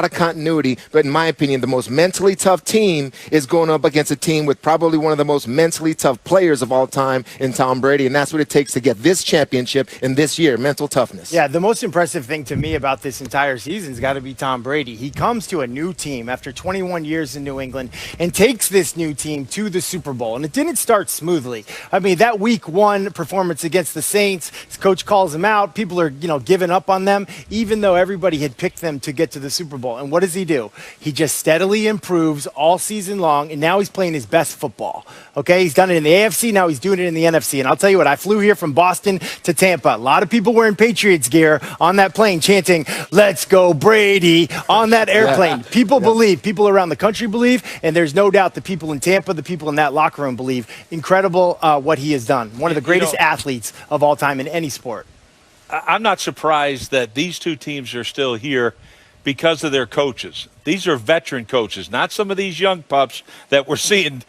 of continuity, but in my opinion, the most mentally tough team is going up against a team with probably one of the most mentally tough players of all time in Tom Brady, and that's what it takes to get this championship in this year, mental toughness. Yeah, the most impressive thing to me about this entire season's got to be Tom Brady. He comes to a new team after 21 years in New England and takes this new team to the Super Bowl, and it didn't start smoothly. I mean, that Week 1 performance against the Saints, his coach calls him out. People are, giving up on them, even though everybody had picked them to get to the Super Bowl. And what does he do? He just steadily improves all season long, and now he's playing his best football. Okay, he's done it in the AFC, now he's doing it in the NFC. And I'll tell you what, I flew here from Boston to Tampa. A lot of people wearing Patriots gear on that plane chanting, "Let's go Brady," on that airplane. People believe, people around the country believe, and there's no doubt the people in Tampa, the people in that locker room believe. Incredible what he has done. One of the greatest athletes of all time in any sport. I'm not surprised that these two teams are still here because of their coaches. These are veteran coaches, not some of these young pups that we're seeing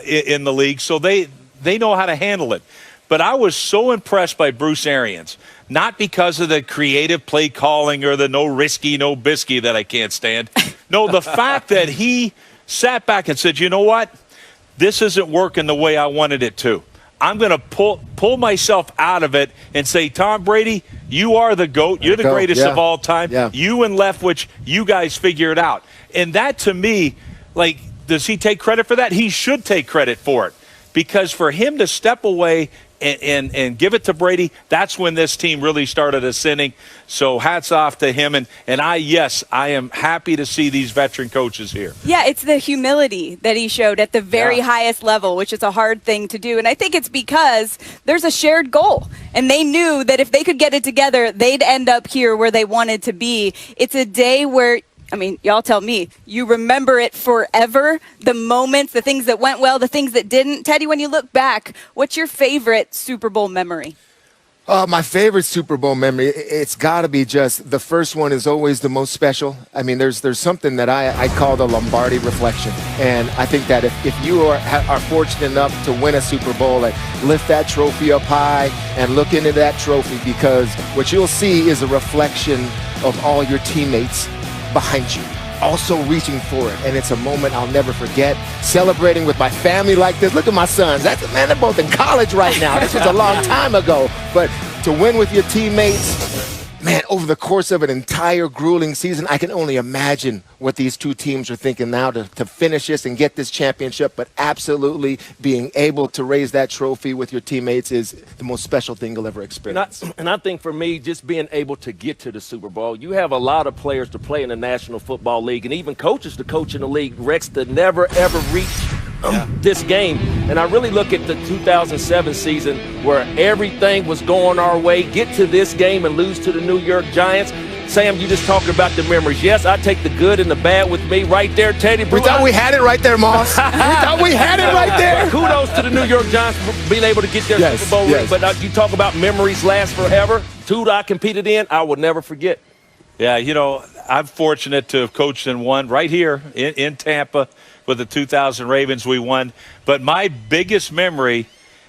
in the league. So they know how to handle it. But I was so impressed by Bruce Arians, not because of the creative play calling or the no risky, no bisky that I can't stand. No, the fact that he sat back and said, you know what? This isn't working the way I wanted it to. I'm going to pull myself out of it and say, Tom Brady, you are the GOAT. You're the greatest of all time. Yeah. You and Leftwich, you guys figure it out. And that, to me, does he take credit for that? He should take credit for it. Because for him to step away and give it to Brady, that's when this team really started ascending. So hats off to him. And I am happy to see these veteran coaches here. Yeah, it's the humility that he showed at the very highest level, which is a hard thing to do. And I think it's because there's a shared goal. And they knew that if they could get it together, they'd end up here where they wanted to be. It's a day where, y'all tell me, you remember it forever, the moments, the things that went well, the things that didn't. Teddy, when you look back, what's your favorite Super Bowl memory? My favorite Super Bowl memory, it's got to be just the first one is always the most special. There's something that I call the Lombardi reflection. And I think that if you are fortunate enough to win a Super Bowl, lift that trophy up high and look into that trophy, because what you'll see is a reflection of all your teammates behind you, also reaching for it. And it's a moment I'll never forget. Celebrating with my family like this. Look at my sons. They're both in college right now. This was a long time ago. But to win with your teammates, man, over the course of an entire grueling season, I can only imagine what these two teams are thinking now to finish this and get this championship. But absolutely being able to raise that trophy with your teammates is the most special thing you'll ever experience. And I think for me, just being able to get to the Super Bowl, you have a lot of players to play in the National Football League and even coaches to coach in the league, Rex, to never, ever reach this game. And I really look at the 2007 season where everything was going our way, get to this game and lose to the New York Giants. Sam, you just talking about the memories. Yes, I take the good and the bad with me right there, Teddy. We thought we had it right there, Moss. We thought we had it right there. Kudos to the New York Giants for being able to get their Super Bowl ring. But you talk about memories last forever. Two that I competed in, I will never forget. Yeah, I'm fortunate to have coached and won right here in Tampa with the 2000 Ravens. We won. But my biggest memory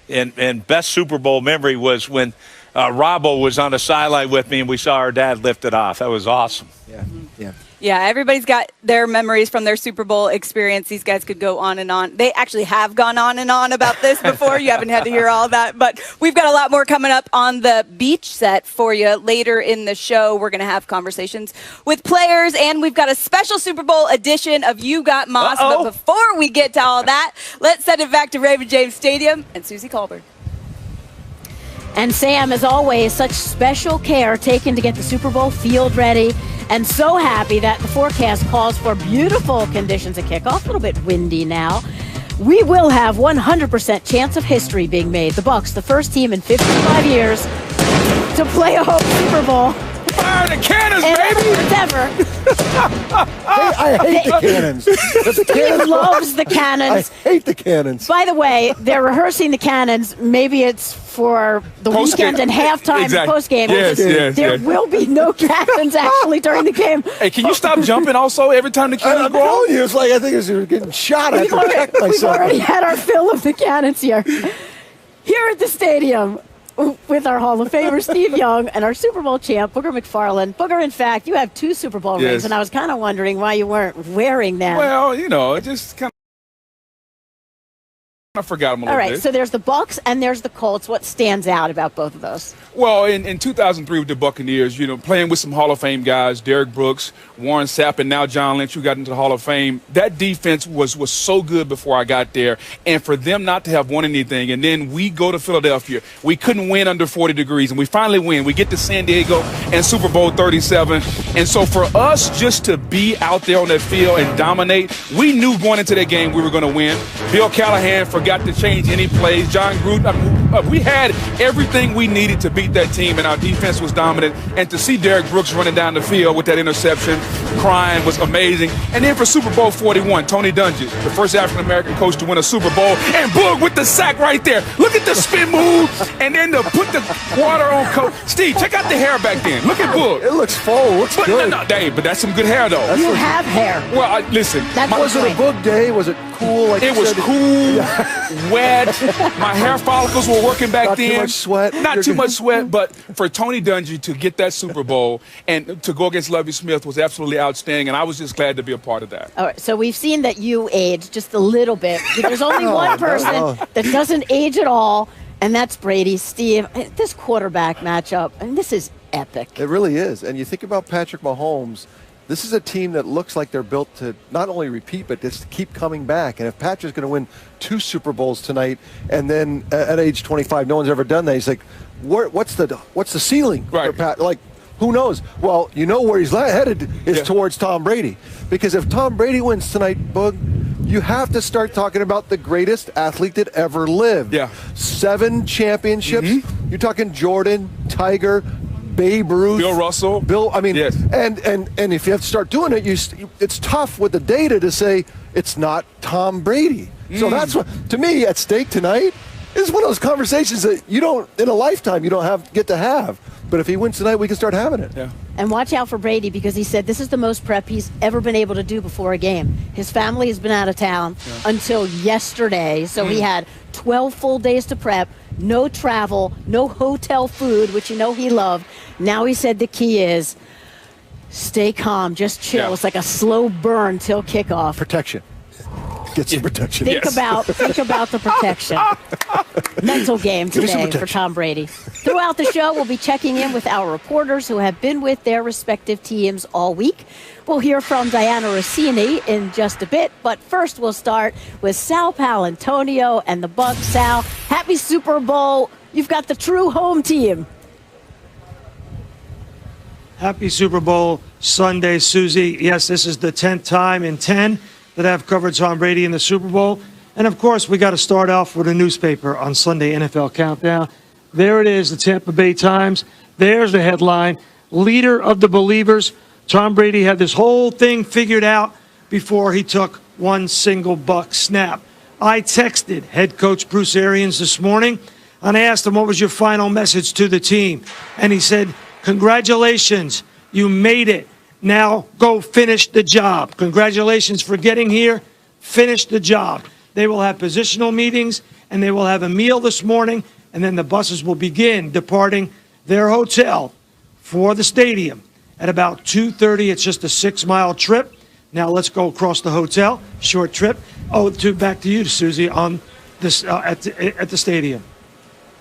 and best Super Bowl memory was when Robbo was on the sideline with me and we saw our dad lift it off. That was awesome. Yeah, everybody's got their memories from their Super Bowl experience. These guys could go on and on. They actually have gone on and on about this before. You haven't had to hear all that. But we've got a lot more coming up on the beach set for you later in the show. We're going to have conversations with players, and we've got a special Super Bowl edition of You Got Moss. But before we get to all that, let's send it back to Raymond James Stadium and Susie Colbert. And Sam, as always, such special care taken to get the Super Bowl field ready. And so happy that the forecast calls for beautiful conditions at kickoff. A little bit windy now. We will have 100% chance of history being made. The Bucs, the first team in 55 years to play a home Super Bowl. Fire the cannons, baby! Ever. I hate the cannons. He loves the cannons. I hate the cannons. By the way, they're rehearsing the cannons. Maybe it's for the weekend and halftime postgame. There will be no cannons actually during the game. Hey, can you stop jumping also every time the cannons go? I'm telling you, it's like I think it's getting shot. I have to protect myself. We've already had our fill of the cannons here. Here at the stadium, with our Hall of Famer, Steve Young, and our Super Bowl champ, Booger McFarland. Booger, in fact, you have 2 Super Bowl rings, and I was kind of wondering why you weren't wearing them. Well, it just kind of. I forgot them a little bit. All right, so there's the Bucs and there's the Colts. What stands out about both of those? Well, in 2003 with the Buccaneers, playing with some Hall of Fame guys, Derek Brooks, Warren Sapp, and now John Lynch, who got into the Hall of Fame, that defense was so good before I got there. And for them not to have won anything, and then we go to Philadelphia. We couldn't win under 40 degrees, and we finally win. We get to San Diego and Super Bowl 37. And so for us just to be out there on that field and dominate, we knew going into that game we were going to win. Bill Callahan forgot to change any plays. John Gruden, we had everything we needed to beat that team, and our defense was dominant. And to see Derek Brooks running down the field with that interception, crying, was amazing. And then for Super Bowl 41, Tony Dungy, the first African-American coach to win a Super Bowl, and Boog with the sack right there. Look at the spin move, and then to put the water on Coach. Steve, check out the hair back then. Look at Boog. It looks full. Looks good. No, Dave, but that's some good hair, though. You have hair. Well, listen. Was it a Boog day? Was it cool? Like it was cool, wet. My hair follicles were working back then. Not too much sweat. Not too much sweat, but for Tony Dungy to get that Super Bowl and to go against Lovie Smith was absolutely outstanding, and I was just glad to be a part of that. All right, so we've seen that you age just a little bit. There's only one person that doesn't age at all, and that's Brady. Steve, this quarterback matchup, and this is epic. It really is. And you think about Patrick Mahomes, this is a team that looks like they're built to not only repeat, but just to keep coming back. And if Patrick's going to win 2 Super Bowls tonight, and then at age 25, no one's ever done that, he's like, what's the ceiling for Pat? Like, who knows? Well, where he's headed is towards Tom Brady. Because if Tom Brady wins tonight, Boog, you have to start talking about the greatest athlete that ever lived. 7 championships. You're talking Jordan, Tiger, Babe Ruth, Bill Russell, and if you have to start doing it, it's tough with the data to say it's not Tom Brady. So that's what, to me, at stake tonight is one of those conversations that you don't, in a lifetime, you don't get to have. But if he wins tonight, we can start having it. And watch out for Brady, because he said this is the most prep he's ever been able to do before a game. His family has been out of town until yesterday, so he had 12 full days to prep, no travel, no hotel food, which he loved. Now he said the key is stay calm, just chill. It's like a slow burn till kickoff. Protection. Get some protection. Think about the protection. Mental game today for Tom Brady. Throughout the show, we'll be checking in with our reporters who have been with their respective teams all week. We'll hear from Diana Rossini in just a bit, but first we'll start with Sal Paolantonio and the Bucs. Sal, happy Super Bowl. You've got the true home team. Happy Super Bowl Sunday, Susie. Yes, this is the 10th time in 10 that I've covered Tom Brady in the Super Bowl. And, of course, we got to start off with a newspaper on Sunday NFL Countdown. There it is, the Tampa Bay Times. There's the headline, leader of the believers. Tom Brady had this whole thing figured out before he took one single Bucs snap. I texted head coach Bruce Arians this morning, and I asked him, what was your final message to the team? And he said, congratulations, you made it. Now go finish the job. Congratulations for getting here. Finish the job. They will have positional meetings, and they will have a meal this morning, and then the buses will begin departing their hotel for the stadium at about 2:30. It's just a 6-mile trip. Now let's go across the hotel. Short trip. Back to you, Susie, on this at the stadium.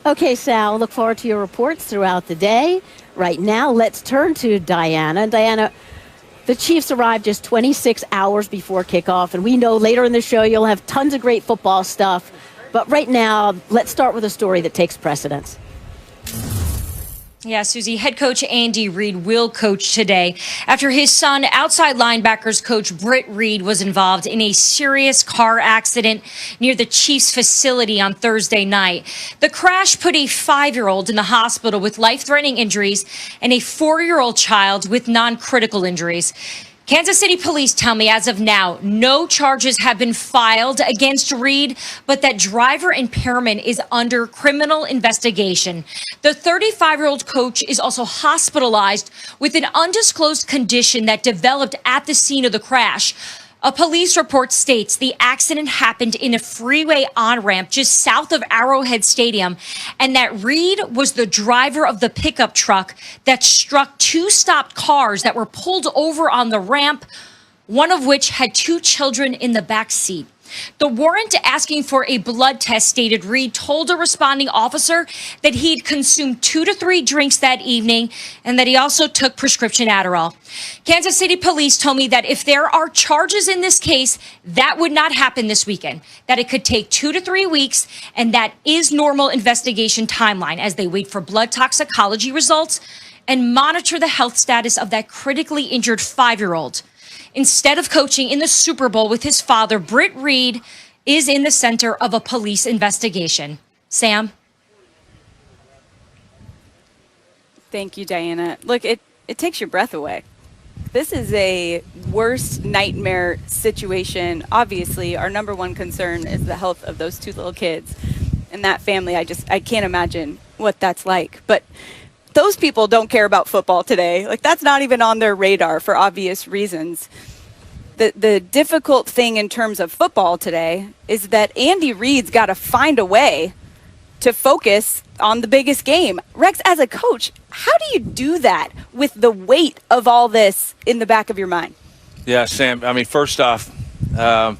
Okay, Sal, look forward to your reports throughout the day. Right now, let's turn to Diana. Diana, the Chiefs arrived just 26 hours before kickoff, and we know later in the show you'll have tons of great football stuff. But right now, let's start with a story that takes precedence. Yeah, Susie, head coach Andy Reid will coach today after his son, outside linebackers coach Britt Reid, was involved in a serious car accident near the Chiefs facility on Thursday night. The crash put a 5-year-old in the hospital with life-threatening injuries and a 4-year-old child with non-critical injuries. Kansas City police tell me as of now, no charges have been filed against Reid, but that driver impairment is under criminal investigation. The 35-year-old coach is also hospitalized with an undisclosed condition that developed at the scene of the crash. A police report states the accident happened in a freeway on-ramp just south of Arrowhead Stadium, and that Reed was the driver of the pickup truck that struck two stopped cars that were pulled over on the ramp, one of which had two children in the back seat. The warrant asking for a blood test stated Reed told a responding officer that he'd consumed 2 to 3 drinks that evening and that he also took prescription Adderall. Kansas City police told me that if there are charges in this case, that would not happen this weekend, that it could take 2 to 3 weeks, and that is normal investigation timeline as they wait for blood toxicology results and monitor the health status of that critically injured 5-year-old. Instead of coaching in the Super Bowl with his father, Britt Reed is in the center of a police investigation. Sam? Thank you, Diana. Look, it takes your breath away. This is a worst nightmare situation. Obviously, our number one concern is the health of those 2 little kids and that family. I can't imagine what that's like. But those people don't care about football today. Like, that's not even on their radar for obvious reasons. The difficult thing in terms of football today is that Andy Reid's got to find a way to focus on the biggest game. Rex, as a coach, how do you do that with the weight of all this in the back of your mind? Yeah, Sam, I mean, first off, I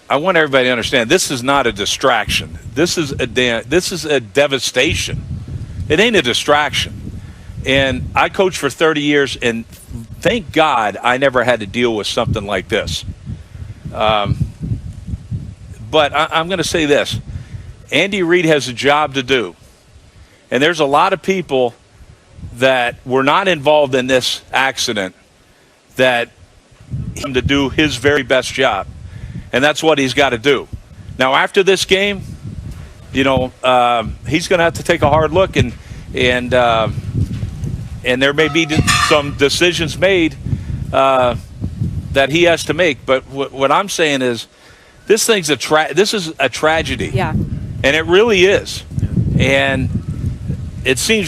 want everybody to understand this is not a distraction. This is a devastation. It ain't a distraction. And I coached for 30 years, and thank God I never had to deal with something like this. But I'm going to say this. Andy Reid has a job to do. And there's a lot of people that were not involved in this accident that him to do his very best job. And that's what he's got to do. Now, after this game, you know, he's going to have to take a hard look, and there may be some decisions made that he has to make. But what I'm saying is, this is a tragedy. Yeah. And it really is. And it seems